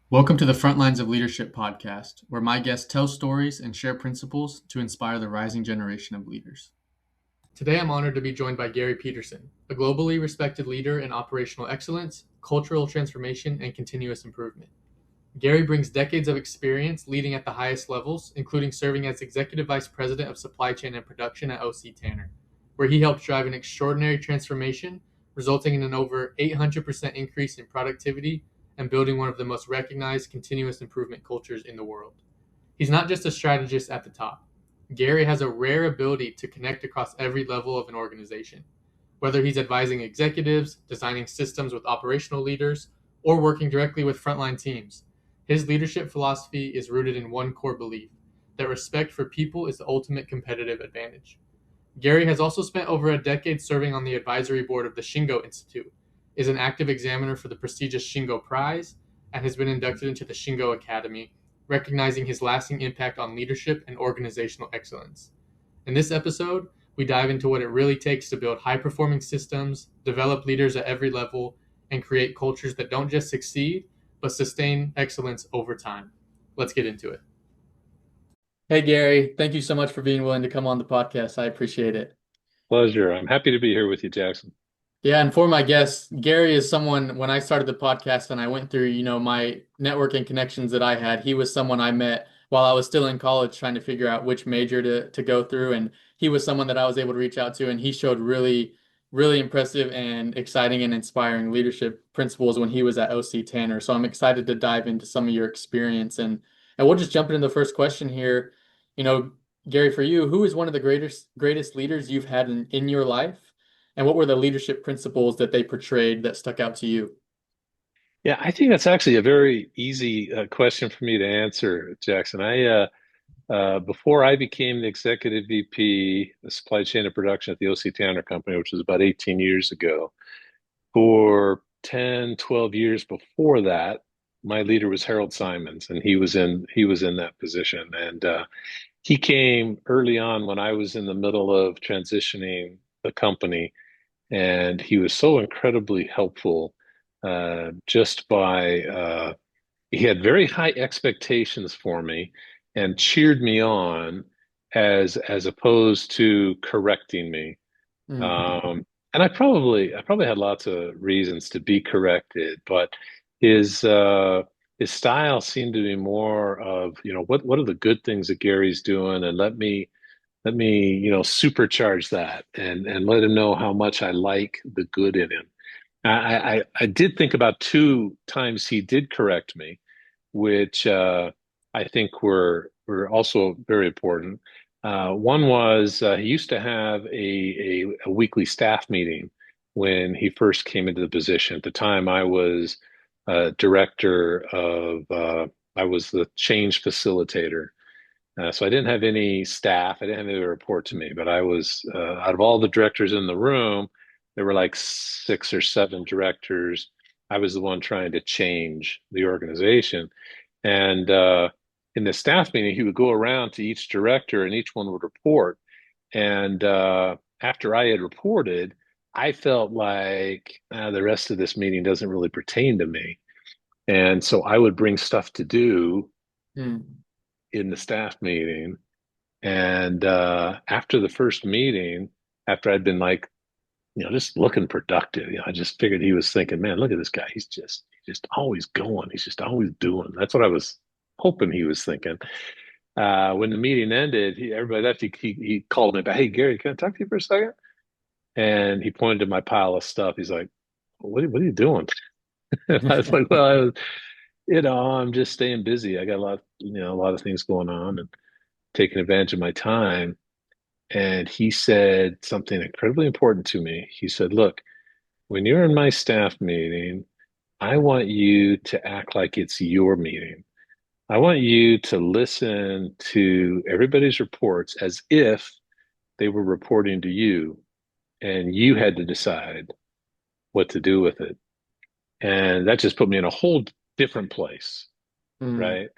Welcome to the Frontlines of Leadership podcast, where my guests tell stories and share principles to inspire the rising generation of leaders. Today, I'm honored to be joined by Gary Peterson, a globally respected leader in operational excellence, cultural transformation, and continuous improvement. Gary brings decades of experience leading at the highest levels, including serving as Executive Vice President of Supply Chain and Production at OC Tanner, where he helped drive an extraordinary transformation, resulting in an over 800% increase in productivity and building one of the most recognized continuous improvement cultures in the world. He's not just a strategist at the top. Gary has a rare ability to connect across every level of an organization. Whether he's advising executives, designing systems with operational leaders, or working directly with frontline teams, his leadership philosophy is rooted in one core belief that respect for people is the ultimate competitive advantage. Gary has also spent over a decade serving on the advisory board of the Shingo Institute, is an active examiner for the prestigious Shingo Prize, and has been inducted into the Shingo Academy, recognizing his lasting impact on leadership and organizational excellence. In this episode, we dive into what it really takes to build high-performing systems, develop leaders at every level, and create cultures that don't just succeed, but sustain excellence over time. Let's get into it. Hey, Gary, thank you so much for being willing to come on the podcast. I appreciate it. Pleasure. I'm happy to be here with you, Jackson. Yeah, and for my guests, Gary is someone, when I started the podcast and I went through, my networking connections that I had, he was someone I met while I was still in college trying to figure out which major to go through. And he was someone that I was able to reach out to, and he showed really, really impressive and exciting and inspiring leadership principles when he was at OC Tanner. So I'm excited to dive into some of your experience, and we'll just jump into the first question here. You know, Gary, for you, who is one of the greatest leaders you've had in your life? And what were the leadership principles that they portrayed that stuck out to you? Yeah, I think that's actually a very easy question for me to answer, Jackson. Before I became the executive VP of supply chain and production at the OC Tanner Company, which was about 18 years ago, for 10, 12 years before that, my leader was Harold Simons, and he was in that position. And he came early on when I was in the middle of transitioning the company, and he was so incredibly helpful just by he had very high expectations for me and cheered me on as opposed to correcting me. Mm. And I probably had lots of reasons to be corrected, but his uh, his style seemed to be more of, what are the good things that Gary's doing, and let me supercharge that and let him know how much I like the good in him. I did think about two times he did correct me, which I think were also very important. One was he used to have a weekly staff meeting when he first came into the position. At the time, I was director of I was the change facilitator. So I didn't have any staff. I didn't have anybody to report to me, but I was out of all the directors in the room, there were like six or seven directors. I was the one trying to change the organization. And in the staff meeting, he would go around to each director and each one would report. And after I had reported, I felt like the rest of this meeting doesn't really pertain to me. And so I would bring stuff to do Mm. in the staff meeting. And after the first meeting, after I'd been like, just looking productive, I just figured he was thinking, man, look at this guy. He's just always going. He's just always doing. That's what I was hoping he was thinking. When the meeting ended, everybody left. He called me back. Hey, Gary, can I talk to you for a second? And he pointed to my pile of stuff. He's like, what are you doing? And I was like, well, I'm just staying busy. I got a lot of things going on and taking advantage of my time. And he said something incredibly important to me. He said, look, when you're in my staff meeting, I want you to act like it's your meeting. I want you to listen to everybody's reports as if they were reporting to you and you had to decide what to do with it. And that just put me in a whole different place, Mm. right?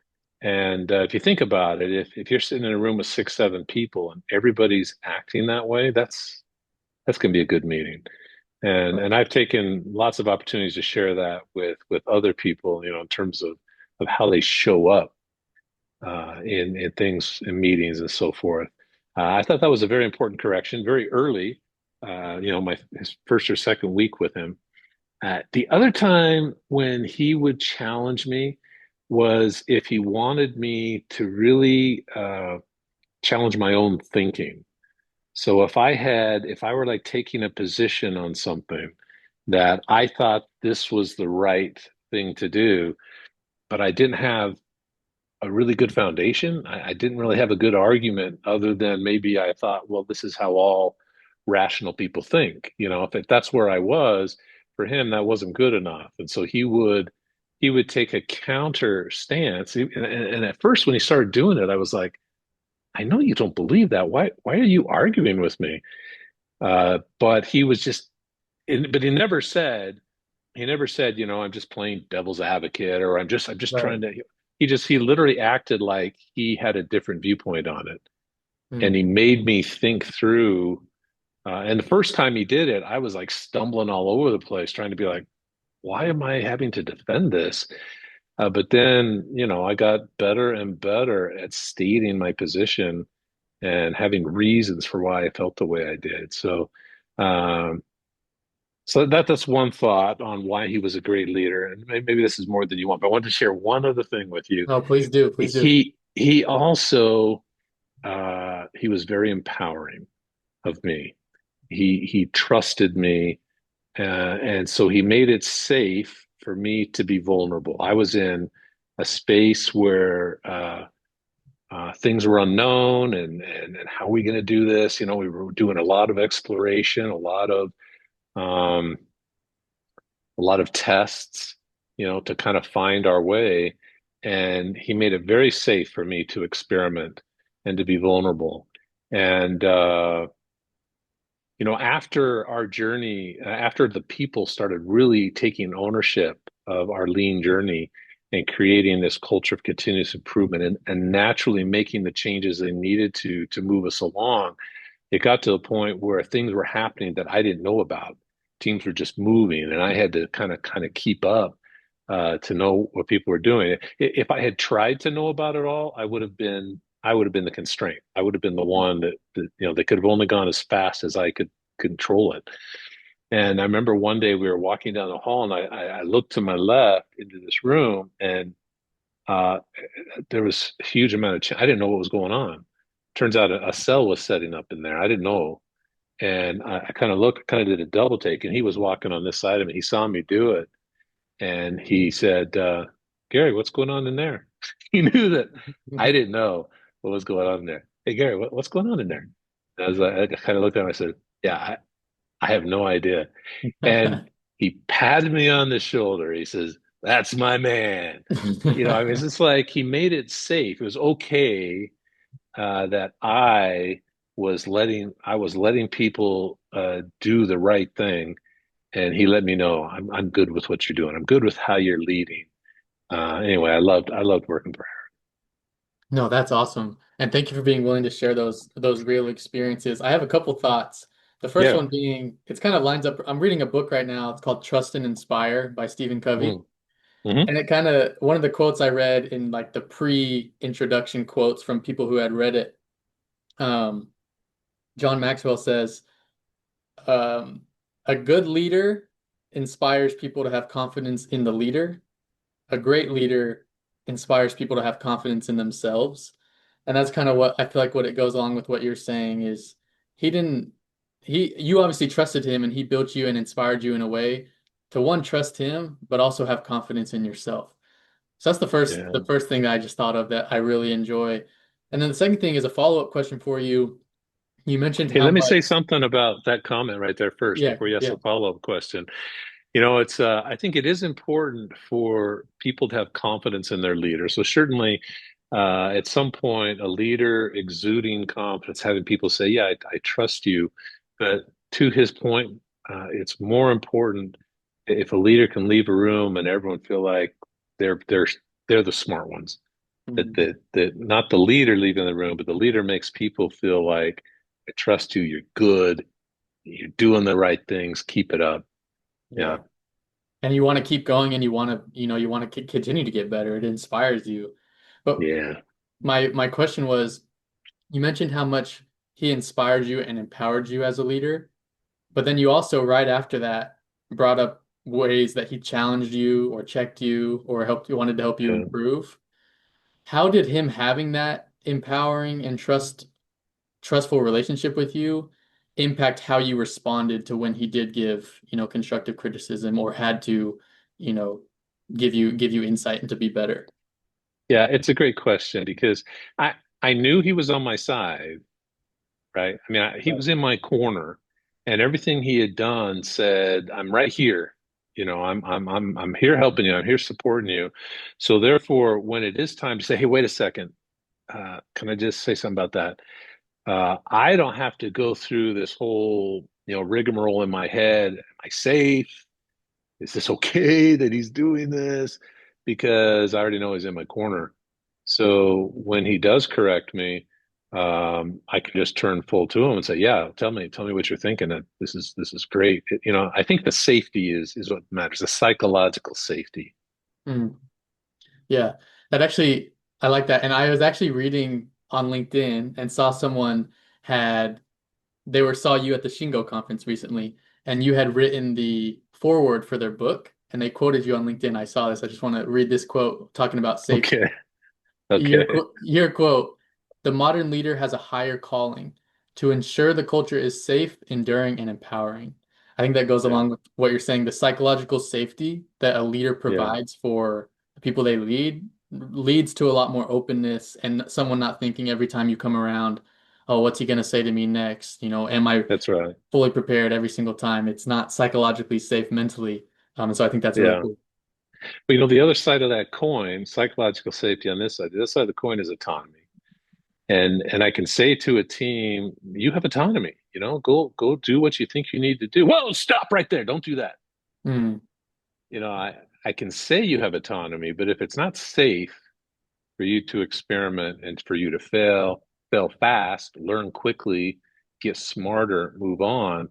And if you think about it, if you're sitting in a room with six, seven people and everybody's acting that way, that's going to be a good meeting. And Right. I've taken lots of opportunities to share that with other people, in terms of of how they show up in things, in meetings and so forth. I thought that was a very important correction, very early. My his first or second week with him. The other time when he would challenge me was if he wanted me to really challenge my own thinking. So if I were like taking a position on something that I thought this was the right thing to do, but I didn't have a really good foundation. I didn't really have a good argument other than maybe I thought, well, this is how all rational people think. If that's where I was, for him, that wasn't good enough. And so he would take a counter stance. And at first, when he started doing it, I was like, I know you don't believe that. Why are you arguing with me? But he was just, but he never said, I'm just playing devil's advocate, or I'm just Right. trying to. He literally acted like he had a different viewpoint on it, and Mm. he made me think through. And the first time he did it, I was like stumbling all over the place, trying to be like, why am I having to defend this? But then, I got better and better at stating my position and having reasons for why I felt the way I did. Um, so that's one thought on why he was a great leader. And maybe this is more than you want, but I wanted to share one other thing with you. Oh, please do. Please do. He also he was very empowering of me. He trusted me, and so he made it safe for me to be vulnerable. I was in a space where things were unknown, and how are we going to do this? We were doing a lot of exploration, um, a lot of tests, to kind of find our way. And he made it very safe for me to experiment and to be vulnerable. And after our journey, after the people started really taking ownership of our lean journey and creating this culture of continuous improvement, and naturally making the changes they needed to move us along, it got to a point where things were happening that I didn't know about. Teams were just moving, and I had to kind of keep up to know what people were doing. If I had tried to know about it all, I would have been the constraint. I would have been the one that they could have only gone as fast as I could control it. And I remember one day we were walking down the hall, and I looked to my left into this room, and uh, there was a huge amount of I didn't know what was going on. Turns out a cell was setting up in there. I didn't know. And I kind of looked, kind of did a double take, and he was walking on this side of me. He saw me do it, and he said, Gary, what's going on in there? He knew that I didn't know what was going on in there. Hey, Gary, what's going on in there? And I kind of looked at him. I said, yeah, I have no idea. And he patted me on the shoulder. He says, that's my man. I mean, it's just like he made it safe. It was okay that I was letting people do the right thing, and he let me know I'm good with what you're doing. I'm good with how you're leading. Anyway, I loved working for No, that's awesome. And thank you for being willing to share those real experiences. I have a couple thoughts. The her. first Yeah. one being, it's kind of lines up. I'm reading a book right now. It's called Trust and Inspire by Stephen Covey. Mm. Hmm. And it kind of one of the quotes I read in like the pre-introduction quotes from people who had read it. Um, John Maxwell says, um, a good leader inspires people to have confidence in the leader. A great leader inspires people to have confidence in themselves. And that's kind of what I feel like what it goes along with what you're saying is he didn't you obviously trusted him and he built you and inspired you in a way to one, trust him, but also have confidence in yourself. So that's the first Yeah. the first thing I just thought of that I really enjoy. And then the second thing is a follow-up question for you. You mentioned Hey, how let me say much, something about that comment right there first yeah, before you ask yeah. the follow-up question. It's I think it is important for people to have confidence in their leader. So certainly, at some point, a leader exuding confidence, having people say, "Yeah, I trust you." But to his point, it's more important if a leader can leave a room and everyone feel like they're they're they're the smart ones. That Mhm. that not the leader leaving the room, but the leader makes people feel like, "I trust you. You're good. You're doing the right things. Keep it up." Yeah. Yeah. and you want to keep going, and you want to continue to get better. It inspires you. But Yeah. my question was, you mentioned how much he inspired you and empowered you as a leader, but then you also right after that brought up ways that he challenged you or checked you or wanted to help you Yeah. improve. How did him having that empowering and trustful relationship with you impact how you responded to when he did give, constructive criticism or had to, you know, give you insight and to be better? Yeah, it's a great question because I I knew he was on my side, right? I mean, he Right. was in my corner, and everything he had done said, "I'm right here. I'm here helping you. I'm here supporting you." So therefore, when it is time to say, "Hey, wait a second, can I just say something about that?" I don't have to go through this whole, rigmarole in my head. Am I safe? Is this okay that he's doing this? Because I already know he's in my corner. So when he does correct me, I can just turn full to him and say, "Yeah, tell me what you're thinking. This is great." I think the safety is what matters, the psychological safety. Mm, yeah, that actually, I like that. And I was actually reading on LinkedIn and saw someone had saw you at the Shingo conference recently, and you had written the foreword for their book, and they quoted you on LinkedIn. I saw this. I just want to read this quote talking about safety. Okay, okay, Your quote, the modern leader has a higher calling to ensure the culture is safe, enduring, and empowering. I think that goes yeah, along with what you're saying. The psychological safety that a leader yeah, provides for the people they lead leads to a lot more openness and someone not thinking every time you come around, oh, what's he going to say to me next? Am I that's right. fully prepared every single time? It's not psychologically safe mentally. And so I think that's really Yeah. cool. But the other side of that coin, psychological safety on this side, the other side of the coin is autonomy. And I can say to a team, you have autonomy, go do what you think you need to do. Whoa, stop right there. Don't do that. Mm, I can say you have autonomy, but if it's not safe for you to experiment and for you to fail fast, learn quickly, get smarter, move on,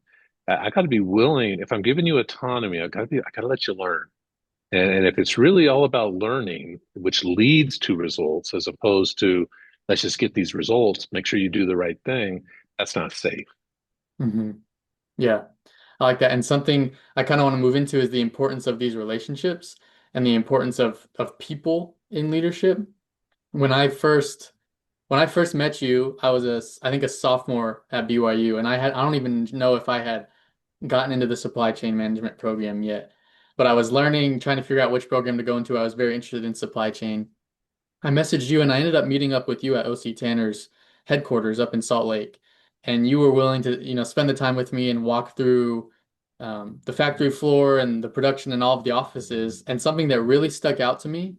I got to be willing. If I'm giving you autonomy, I got to let you learn. And if it's really all about learning, which leads to results, as opposed to let's just get these results, make sure you do the right thing, that's not safe. hmm Yeah. I like that. And something I kind of want to move into is the importance of these relationships and the importance of people in leadership. When I first when I first met you, I think a sophomore at BYU, and I don't even know if I had gotten into the supply chain management program yet. But I was learning, trying to figure out which program to go into. I was very interested in supply chain. I messaged you and I ended up meeting up with you at OC Tanner's headquarters up in Salt Lake. And you were willing to, spend the time with me and walk through the factory floor and the production and all of the offices. And something that really stuck out to me,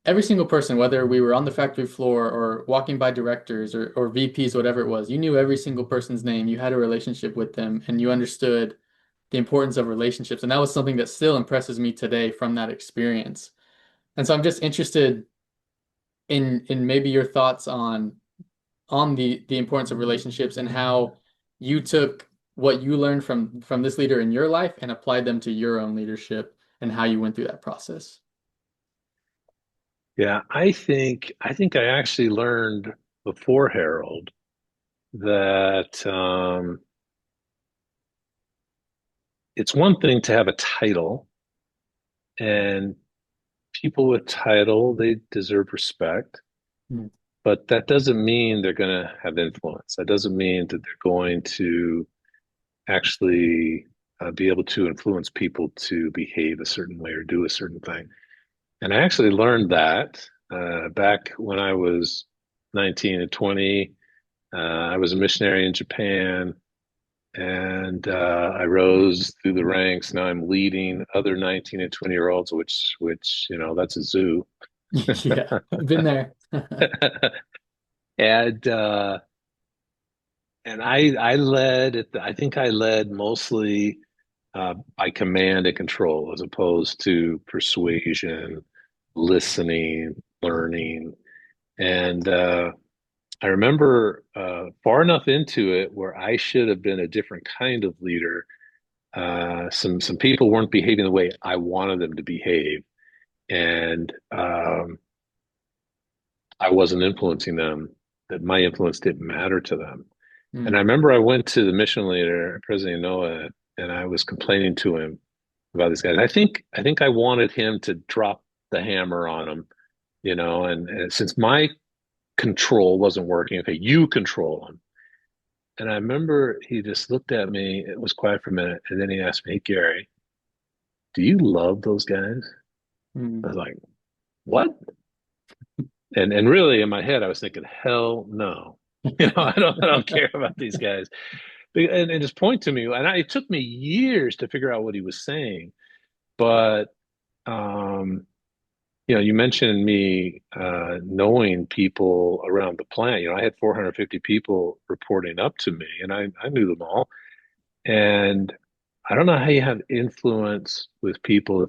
every single person, whether we were on the factory floor or walking by directors or VPs, whatever it was, you knew every single person's name. You had a relationship with them and you understood the importance of relationships. And that was something that still impresses me today from that experience. And so I'm just interested in maybe your thoughts on the importance of relationships and how you took what you learned from this leader in your life and applied them to your own leadership and how you went through that process. Yeah, I think I actually learned before Harold that it's one thing to have a title, and people with title, they deserve respect, Mm, but that doesn't mean they're going to have influence. That doesn't mean that they're going to actually be able to influence people to behave a certain way or do a certain thing. And I actually learned that back when I was 19 and 20. I was a missionary in Japan, and I rose through the ranks. Now I'm leading other 19 and 20-year-olds, which that's a zoo. yeah, been there. and and I led it. I think I led mostly by command and control, as opposed to persuasion, listening, learning. And I remember far enough into it where I should have been a different kind of leader. some people weren't behaving the way I wanted them to behave, and I wasn't influencing them. That my influence didn't matter to them. And I Mm, remember I went to the mission leader, President Noah, and I was complaining to him about these guys. I think I wanted him to drop the hammer on them, and since my control wasn't working, okay, you control them. And I remember he just looked at me, it was quiet for a minute, and then he asked me, "Hey, Gary, do you love those guys?" I mm, was like, "What?" And really in my head, I was thinking, "Hell no." I don't care about these guys. And just point to me. And it took me years to figure out what he was saying. But um, you mentioned me knowing people around the plant. I had 450 people reporting up to me, and I knew them all. And I don't know how you have influence with people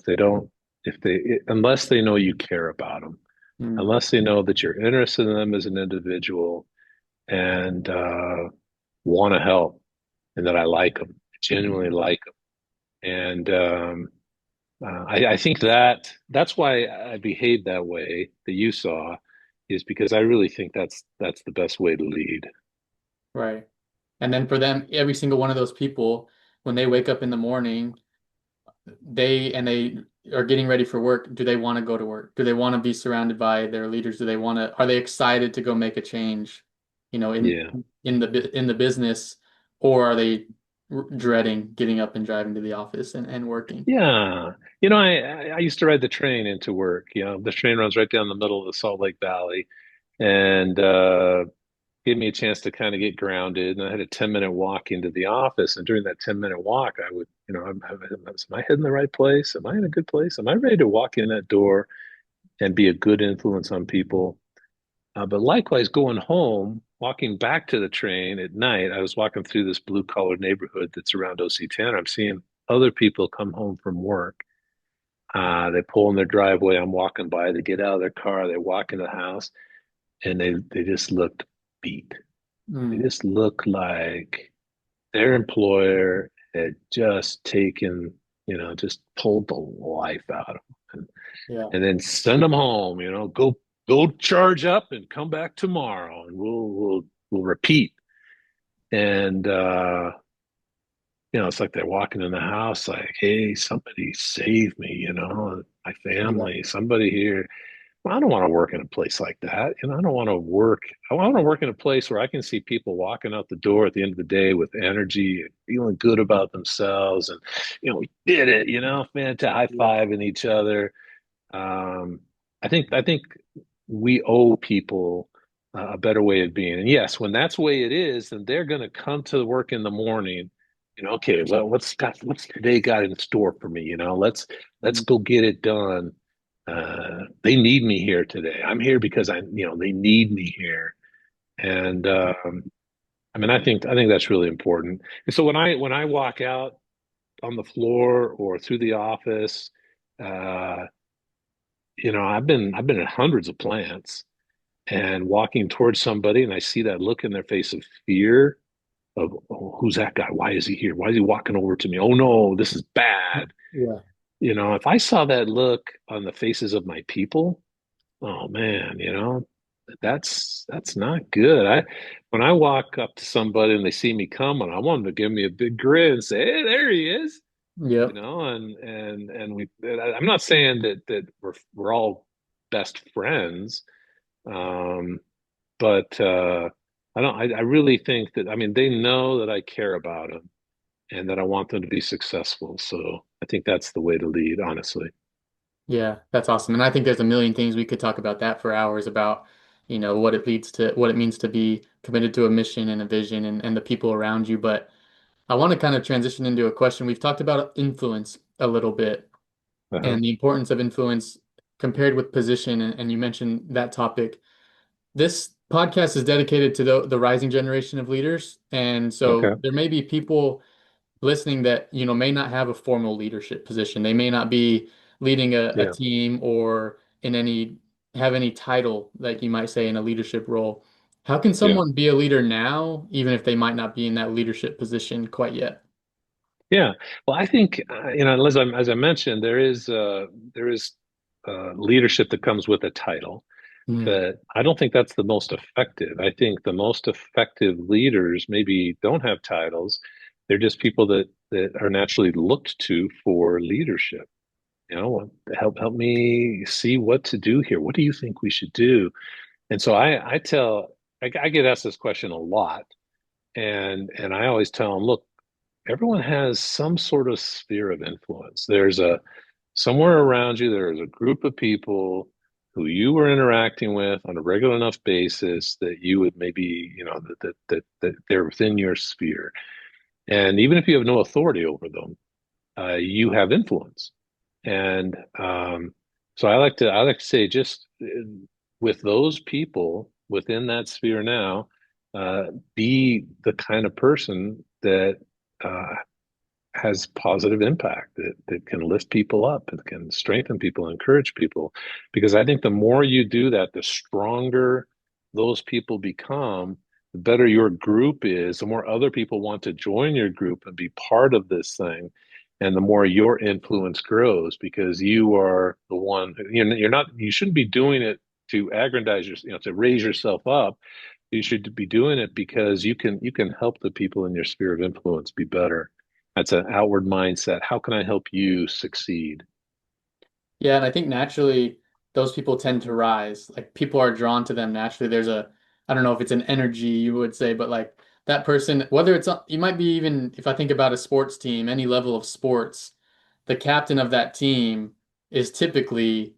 unless they know you care about them, mm, unless they know that you're interested in them as an individual and want to help, and that I like them, genuinely like them. And I think that's why I behave that way that you saw, is because I really think that's the best way to lead. right. And then for them, every single one of those people, when they wake up in the morning, they are getting ready for work. Do they want to go to work? Do they want to be surrounded by their leaders? Are they excited to go make a change, you know, Yeah. in the business, or are they dreading getting up and driving to the office and working? Yeah. I used to ride the train into work. The train runs right down the middle of the Salt Lake Valley, and gave me a chance to kind of get grounded. And I had a 10-minute walk into the office. And during that 10-minute walk, I would, am I heading the right place? Am I in a good place? Am I ready to walk in that door and be a good influence on people? But likewise, going home, walking back to the train at night, I was walking through this blue collar neighborhood that's around OC10. I'm seeing other people come home from work. They pull in their driveway. I'm walking by. They get out of their car. They walk in the house, and they just looked beat. They Mm, just looked like their employer had just taken, just pulled the life out of them, yeah. and then send them home. Go charge up and come back tomorrow, and we'll repeat. And it's like they're walking in the house, like, "Hey, somebody save me! My Yeah. family, somebody here." Well, I don't want to work in a place like that. I don't want to work. I want to work in a place where I can see people walking out the door at the end of the day with energy and feeling good about themselves. And, we did it, fantastic, high Yeah. fiving each other. Um, I think we owe people a better way of being. And yes, when that's the way it is, then they're going to come to work in the morning. Okay, well, what's today got in store for me? Let's Mm, go get it done. They need me here today. I'm here because they need me here. And I mean, I think that's really important. And so when I walk out on the floor or through the office, uh, I've been at hundreds of plants, and walking towards somebody, and I see that look in their face of fear of, "Oh, who's that guy? Why is he here? Why is he walking over to me? Oh no, this is bad." yeah. If I saw that look on the faces of my people, oh man, that's not good. When I walk up to somebody and they see me coming, I want them to give me a big grin and say, "Hey, there he is." Yep. I'm not saying that we're all best friends, um, but I don't. I really think that, I mean, they know that I care about them and that I want them to be successful. So I think that's the way to lead, honestly. Yeah, that's awesome. And I think there's a million things we could talk about that for hours about, what it means to be committed to a mission and a vision and the people around you. But I want to kind of transition into a question. We've talked about influence a little bit Uh-huh. and the importance of influence compared with position. And you mentioned that topic. This podcast is dedicated to the rising generation of leaders. And so Okay. there may be people listening that, may not have a formal leadership position. They may not be leading a Yeah. team or have any title, like you might say, in a leadership role. How can Yeah. someone be a leader now, even if they might not be in that leadership position quite yet? Yeah. Well, I think as I mentioned, there is leadership that comes with a title. Mm, That I don't think that's the most effective. I think the most effective leaders maybe don't have titles. They're just people that are naturally looked to for leadership. Help me see what to do here. What do you think we should do? And so I get asked this question a lot, and I always tell them, look, everyone has some sort of sphere of influence. There's a somewhere around you, there is a group of people who you were interacting with on a regular enough basis that you would maybe, that they're within your sphere. And even if you have no authority over them, you have influence. And so I like to say just with those people within that sphere now, uh, be the kind of person that uh, has positive impact that can lift people up and can strengthen people, encourage people. Because I think the more you do that, the stronger those people become, the better your group is, the more other people want to join your group and be part of this thing. And the more your influence grows because you are the one, you're not, you shouldn't be doing it to aggrandize your, to raise yourself up. You should be doing it because you can help the people in your sphere of influence be better. That's an outward mindset. How can I help you succeed? yeah, and I think naturally those people tend to rise. Like people are drawn to them naturally. I don't know if it's an energy you would say, but like that person, whether it's, you might be even, if I think about a sports team, any level of sports, the captain of that team is typically,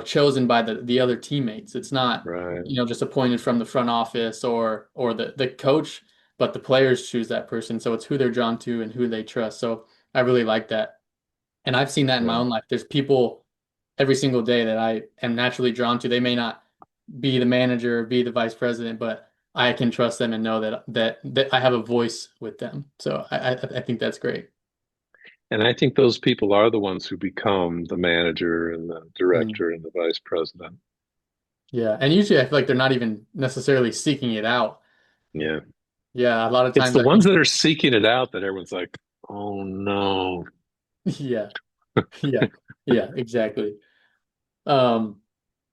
chosen by the other teammates. It's not, Right. just appointed from the front office or the coach, but the players choose that person. So it's who they're drawn to and who they trust. So I really like that. And I've seen that in my Yeah. own life. There's people every single day that I am naturally drawn to. They may not be the manager or be the vice president, but I can trust them and know that I have a voice with them. So I think that's great. And I think those people are the ones who become the manager and the Mm. director and the vice president. Yeah, and usually I feel like they're not even necessarily seeking it out. Yeah. Yeah, a lot of It's times the I ones think, that are seeking it out that everyone's like, oh no. yeah, yeah, yeah, exactly. Um,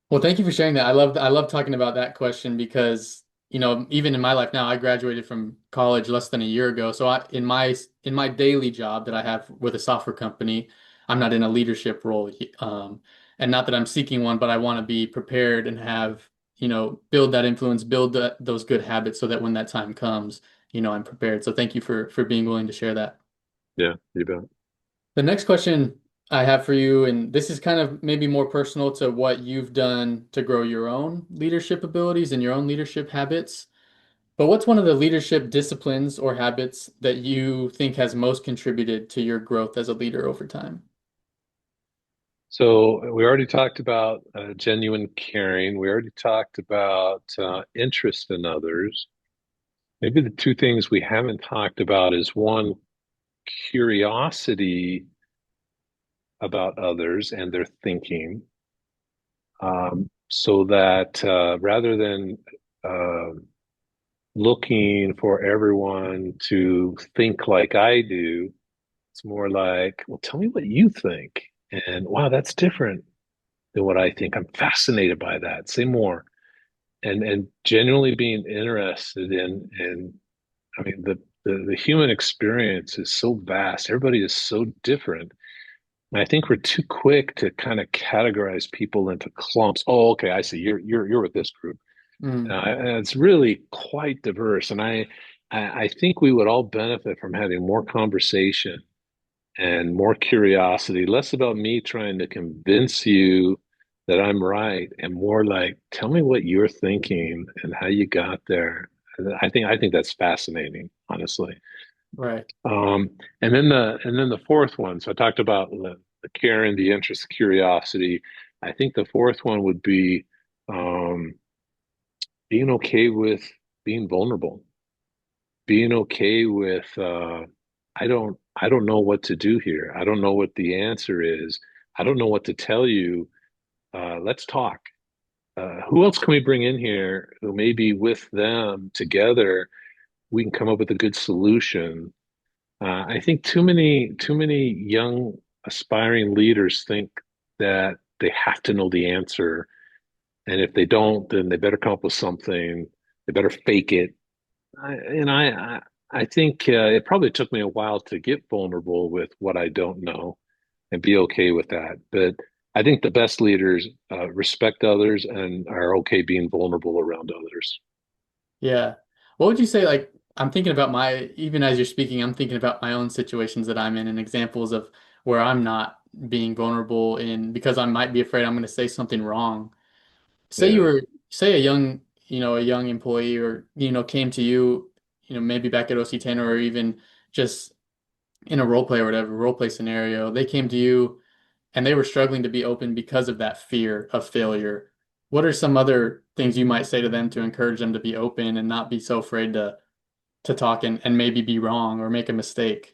Well, thank you for sharing that. I love talking about that question because, even in my life now, I graduated from college less than a year ago. So in my daily job that I have with a software company, I'm not in a leadership role. And not that I'm seeking one, but I want to be prepared and have, build that influence, build those good habits so that when that time comes, I'm prepared. So thank you for being willing to share that. Yeah, you bet. The next question I have for you, and this is kind of maybe more personal to what you've done to grow your own leadership abilities and your own leadership habits. But what's one of the leadership disciplines or habits that you think has most contributed to your growth as a leader over time? So we already talked about genuine caring. We already talked about interest in others. Maybe the two things we haven't talked about is one, curiosity about others and their thinking, so that rather than uh, looking for everyone to think like I do, it's more like, well, tell me what you think. And wow, that's different than what I think. I'm fascinated by that. Say more. And genuinely being interested in I mean, the human experience is so vast. Everybody is so different. And I think we're too quick to kind of categorize people into clumps. Oh, okay, I see. You're with this group. Mm, And it's really quite diverse. And I think we would all benefit from having more conversation and more curiosity, less about me trying to convince you that I'm right, and more like, tell me what you're thinking and how you got there. I think that's fascinating, honestly. right. And then the fourth one. So I talked about the caring, the interest, the curiosity. I think the fourth one would be um, being okay with being vulnerable, being okay with I don't know what to do here. I don't know what the answer is. I don't know what to tell you. Let's talk. Who else can we bring in here who maybe with them together we can come up with a good solution I think too many young aspiring leaders think that they have to know the answer, and if they don't, then they better come up with something. They better fake it. I think it probably took me a while to get vulnerable with what I don't know and be okay with that. But I think the best leaders respect others and are okay being vulnerable around others. Yeah. What would you say, like, I'm thinking about even as you're speaking, I'm thinking about my own situations that I'm in and examples of where I'm not being vulnerable in because I might be afraid I'm going to say something wrong. Say you Yeah. were, say a young, a young employee or, came to you, maybe back at OC Tanner or even just in a role play or whatever, role play scenario, they came to you and they were struggling to be open because of that fear of failure. What are some other things you might say to them to encourage them to be open and not be so afraid to talk and maybe be wrong or make a mistake?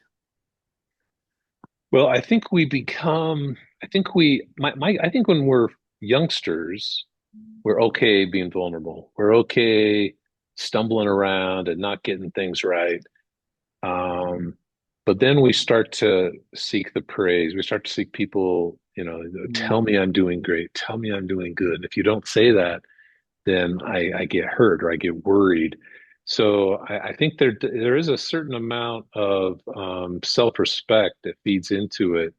Well, I think I think when we're youngsters, we're okay being vulnerable. We're okay stumbling around and not getting things right. Um, but then we start to seek the praise. We start to seek people, Mm. tell me I'm doing great. Tell me I'm doing good. And if you don't say that, then I get hurt or I get worried. So I think there is a certain amount of self-respect that feeds into it.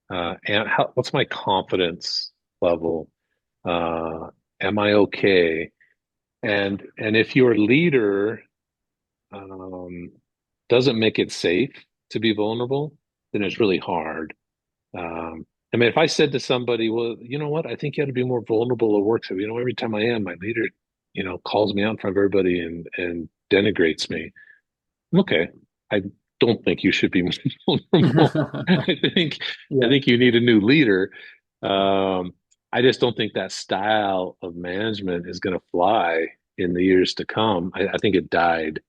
And what's my confidence level? Uh, am I okay? And if your leader um, doesn't make it safe to be vulnerable, then it's really hard. I mean, if I said to somebody, well, you know what, I think you ought to be more vulnerable at work. So, every time I am, my leader, calls me out in front of everybody and denigrates me. Okay. I don't think you should be more vulnerable. I think I Yeah. think you need a new leader. Um, I just don't think that style of management is going to fly in the years to come. I think it died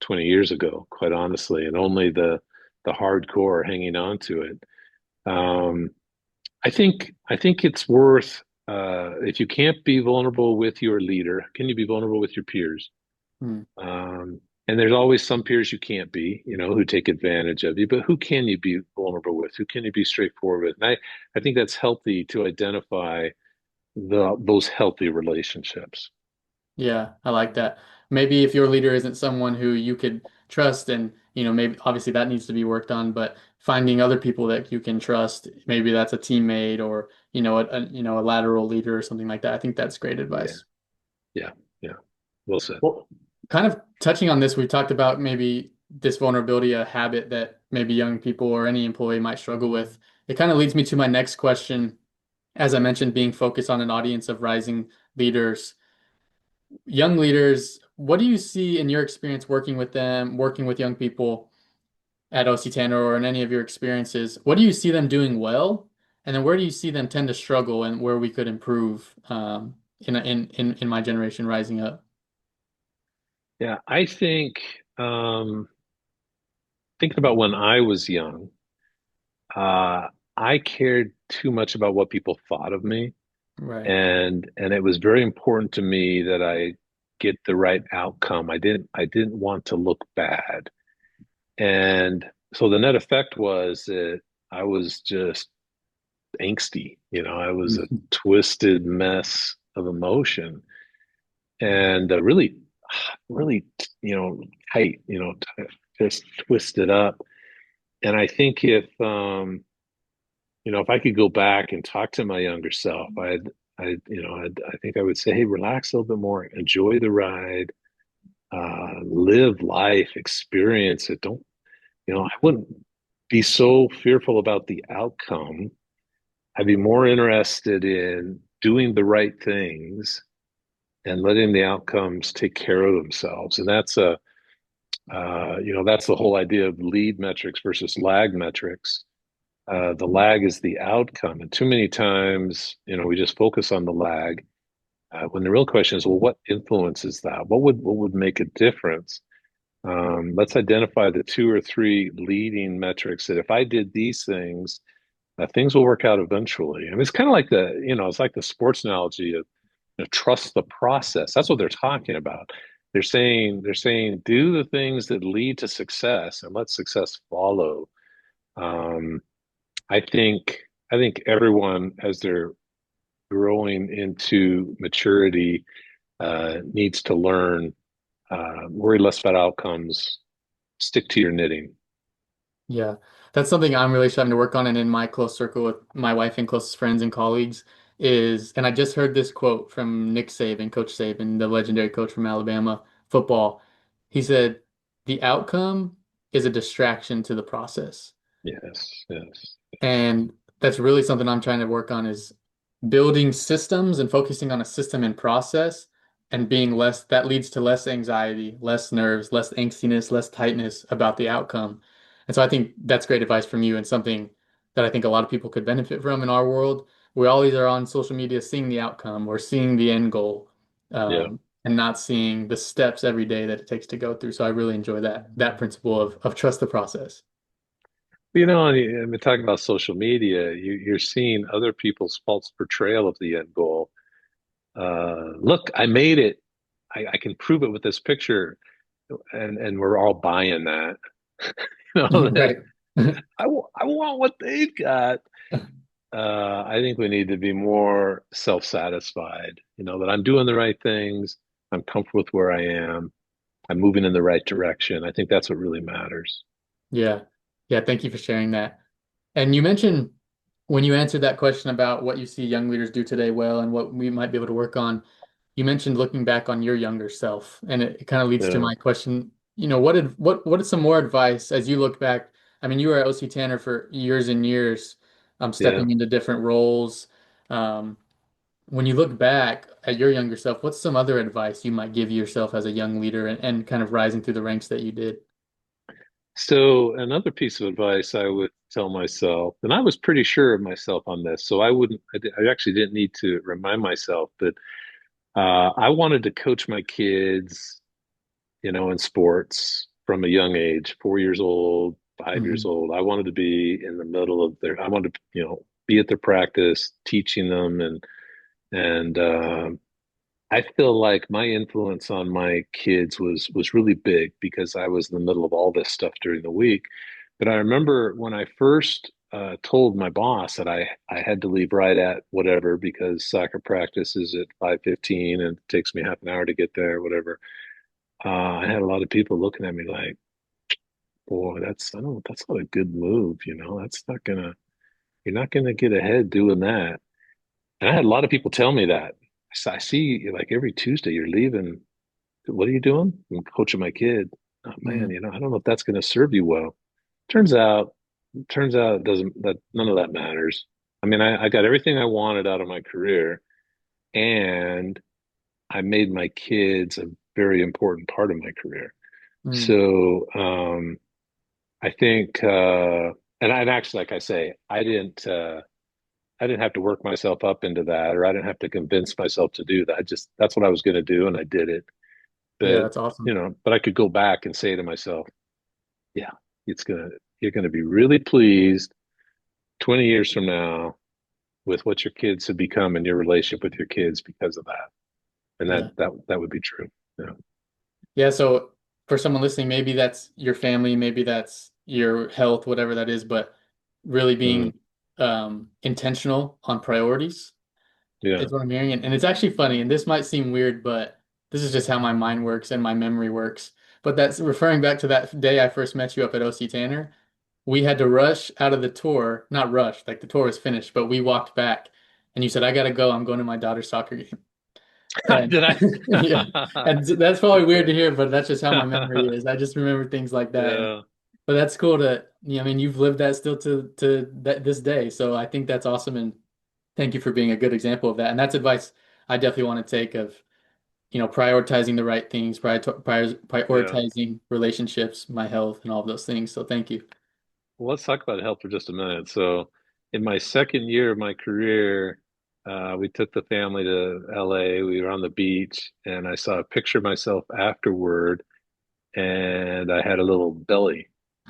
20 years ago, quite honestly, and only the hardcore are hanging on to it. Um, I think it's worth if you can't be vulnerable with your leader, can you be vulnerable with your peers? Hmm. And there's always some peers you can't be, who take advantage of you, but who can you be vulnerable with? Who can you be straightforward with? And I think that's healthy to identify those healthy relationships. Yeah, I like that. Maybe if your leader isn't someone who you could trust and, maybe obviously that needs to be worked on, but finding other people that you can trust, maybe that's a teammate or, a lateral leader or something like that. I think that's great Yeah, advice. yeah, yeah. Well said. Well, kind of touching on this, we talked about maybe this vulnerability, a habit that maybe young people or any employee might struggle with. It kind of leads me to my next question. As I mentioned, being focused on an audience of rising leaders, young leaders, what do you see in your experience working with them, working with young people at OC Tanner or in any of your experiences? What do you see them doing well? And then where do you see them tend to struggle and where we could improve in my generation rising up? Yeah, I think thinking about when I was young, uh, I cared too much about what people thought of me, Right. and it was very important to me that I get the right outcome. I didn't want to look bad, and so the net effect was that I was just angsty. I was a twisted mess of emotion, and really, really, tight. Just twisted up. And I think if I could go back and talk to my younger self, I think I would say, hey, relax a little bit more, enjoy the ride, live life, experience it. Don't, I wouldn't be so fearful about the outcome. I'd be more interested in doing the right things and letting the outcomes take care of themselves. And that's the whole idea of lead metrics versus lag metrics. The lag is the outcome, and too many times, we just focus on the lag when the real question is, well, what influences that? What would make a difference? Let's identify the two or three leading metrics that if I did these things, things will work out eventually. And it's kind of like it's like the sports analogy of trust the process. That's what they're talking about. they're saying do the things that lead to success and let success follow. Um, I think I think everyone, as they're growing into maturity, needs to learn, worry less about outcomes, stick to your knitting. Yeah, that's something I'm really starting to work on, and in my close circle with my wife and closest friends and colleagues is, and I just heard this quote from Nick Saban, Coach Saban, the legendary coach from Alabama football. He said, "The outcome is a distraction to the process." Yes, yes, And that's really something I'm trying to work on is building systems and focusing on a system and process and being less, that leads to less anxiety, less nerves, less angstiness, less tightness about the outcome. And so I think that's great advice from you and something that I think a lot of people could benefit from in our world. We always are on social media seeing the outcome or seeing the end goal, yeah. and not seeing the steps every day that it takes to go through. So I really enjoy that principle of trust the process. And we're talking about social media. You're seeing other people's false portrayal of the end goal. Look, I made it. I can prove it with this picture, and we're all buying that. That Right. I want what they've got. I think we need to be more self-satisfied. That I'm doing the right things. I'm comfortable with where I am. I'm moving in the right direction. I think that's what really matters. Yeah. Yeah. Thank you for sharing that. And you mentioned when you answered that question about what you see young leaders do today well and what we might be able to work on, you mentioned looking back on your younger self. And it kind of leads to Yeah, my question, what is some more advice as you look back? I mean, you were at OC Tanner for years and years, yeah. stepping into different roles. Um, when you look back at your younger self, what's some other advice you might give yourself as a young leader and kind of rising through the ranks that you did? So another piece of advice I would tell myself, and I was pretty sure of myself on this, so I wouldn't, I actually didn't need to remind myself, but I wanted to coach my kids, in sports from a young age, 4 years old, 5 years Hmm. old. I wanted to be in the middle of I wanted to, be at their practice, teaching them, and I feel like my influence on my kids was really big because I was in the middle of all this stuff during the week. But I remember when I first told my boss that I had to leave right at whatever because soccer practice is at 5:15 and it takes me half an hour to get there, whatever. I had a lot of people looking at me like, "Boy, I don't, that's not a good move, That's not gonna, you're not gonna get ahead doing that." And I had a lot of people tell me that. I see like every Tuesday you're leaving. What are you doing? I'm coaching my kid. Oh man, Hmm. I don't know if that's going to serve you well. Turns out, it doesn't, that none of that matters. I mean, I got everything I wanted out of my career, and I made my kids a very important part of my career. Hmm. So I think, and actually, like I say, I didn't have to work myself up into that, or I didn't have to convince myself to do that. That's what I was going to do, and I did it. Yeah, But that's awesome. but I could go back and say to myself, yeah, it's gonna you're gonna be really pleased 20 years from now with what your kids have become in your relationship with your kids because of that. And Yeah. that would be true. Yeah. Yeah, so for someone listening, maybe that's your family, maybe that's your health, whatever that is, but really Mm, being intentional on priorities yeah. is what I'm hearing. And it's actually funny, and this might seem weird, but this is just how my mind works and my memory works. But that's referring back to that day I first met you up at OC Tanner. We had to rush out of the tour, not rush, like the tour was finished, but we walked back and you said, I gotta go, I'm going to my daughter's soccer game. And Did yeah, I? and that's probably weird to Okay. hear, but that's just how my memory is. I just remember things like that. And Yeah. but that's cool to, I mean, you've lived that still to this day. So I think that's awesome. And thank you for being a good example of that. And that's advice I definitely want to take of, prioritizing the right things, Yeah. prioritizing relationships, my health, and all of those things. So thank you. Well, let's talk about health for just a minute. So, in my second year of my career, we took the family to LA. We were on the beach, and I saw a picture of myself afterward, and I had a little belly,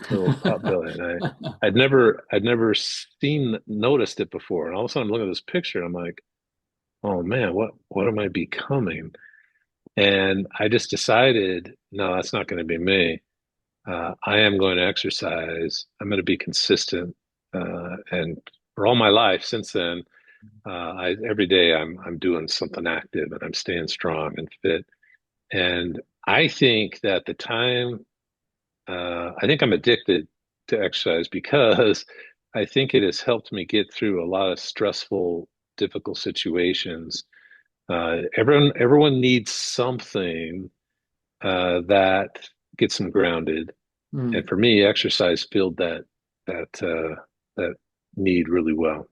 little pot belly, and I'd never noticed it before. And all of a sudden, I'm looking at this picture, and I'm like, oh man, what am I becoming? And I just decided, no, that's not going to be me. I am going to exercise. I'm going to be consistent. And for all my life since then, every day I'm doing something active and I'm staying strong and fit. And I think that I think I'm addicted to exercise because I think it has helped me get through a lot of stressful, difficult situations. Everyone needs something that gets them grounded, and Mm. for me, exercise filled that need really well.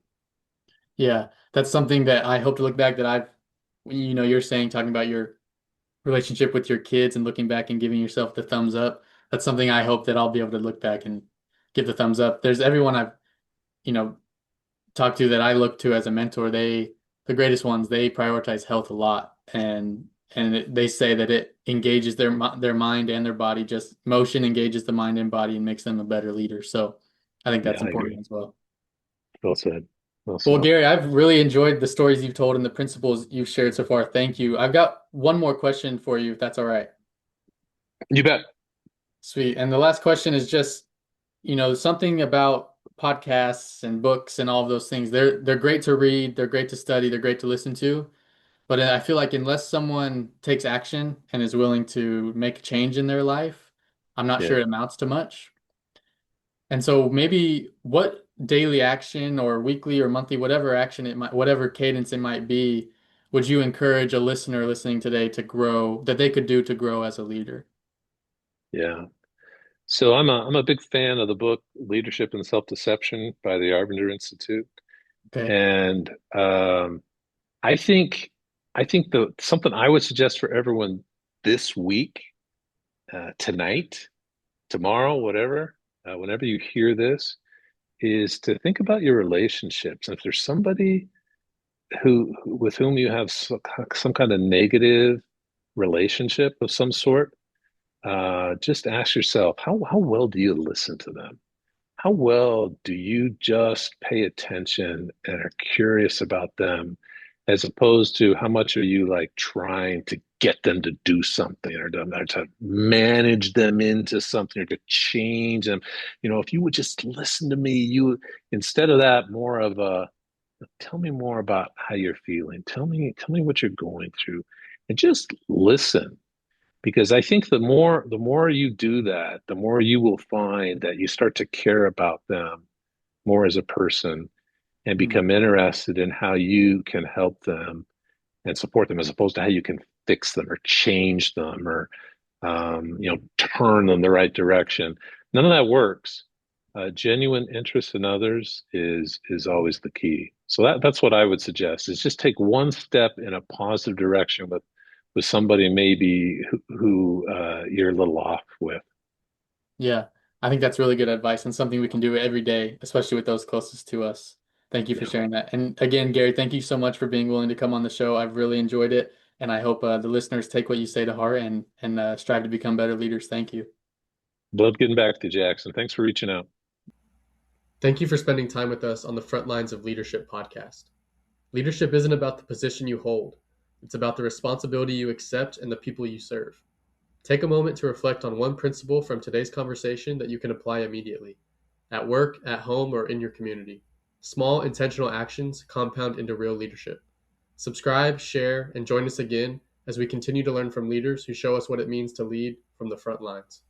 Yeah, that's something that I hope to look back that you're saying, talking about your relationship with your kids and looking back and giving yourself the thumbs up. That's something I hope that I'll be able to look back and give the thumbs up. There's everyone I've, you know, talked to that I look to as a mentor. The greatest ones, they prioritize health a lot, they say that it engages their mind and their body. Just motion engages the mind and body and makes them a better leader. So I think Yeah, that's I agree. important as well. Well said. Well Well, said. Gary, I've really enjoyed the stories you've told and the principles you've shared so far. Thank you. I've got one more question for you, if that's all right. You bet. Sweet. And the last question is just, something about podcasts and books and all of those things. They're great to read, they're great to study, they're great to listen to. But I feel like unless someone takes action and is willing to make a change in their life, I'm not Yeah, sure it amounts to much. And so maybe what daily action or weekly or monthly, whatever action whatever cadence it might be, would you encourage a listener listening today to grow, that they could do to grow as a leader? yeah. So I'm a big fan of the book Leadership and Self-Deception by the Arbinger Institute. Okay. And I think I think the something I would suggest for everyone this week, tonight, tomorrow, whatever, whenever you hear this, is to think about your relationships. And if there's somebody with whom you have some kind of negative relationship of some sort, just ask yourself, how well do you listen to them? How well do you just pay attention and are curious about them, as opposed to how much are you like trying to get them to do something or to manage them into something or to change them? If you would just listen to me, instead of that, more of a tell me more about how you're feeling. Tell me what you're going through, and just listen, because I think the more you do that, the more you will find that you start to care about them more as a person and Mm. become interested in how you can help them and support them, as opposed to how you can fix them or change them or turn them the right direction. None of that works. Genuine interest in others is always the key. So that's what I would suggest: is just take one step in a positive direction with somebody maybe who you're a little off with. Yeah, I think that's really good advice and something we can do every day, especially with those closest to us. Thank you for Yeah, sharing that. And again, Gary, thank you so much for being willing to come on the show. I've really enjoyed it, and I hope the listeners take what you say to heart and strive to become better leaders. Thank you. love getting back to Jackson. Thanks for reaching out. Thank you for spending time with us on the Front Lines of Leadership podcast. Leadership isn't about the position you hold, it's about the responsibility you accept and the people you serve. Take a moment to reflect on one principle from today's conversation that you can apply immediately, at work, at home, or in your community. Small, intentional actions compound into real leadership. Subscribe, share, and join us again as we continue to learn from leaders who show us what it means to lead from the front lines.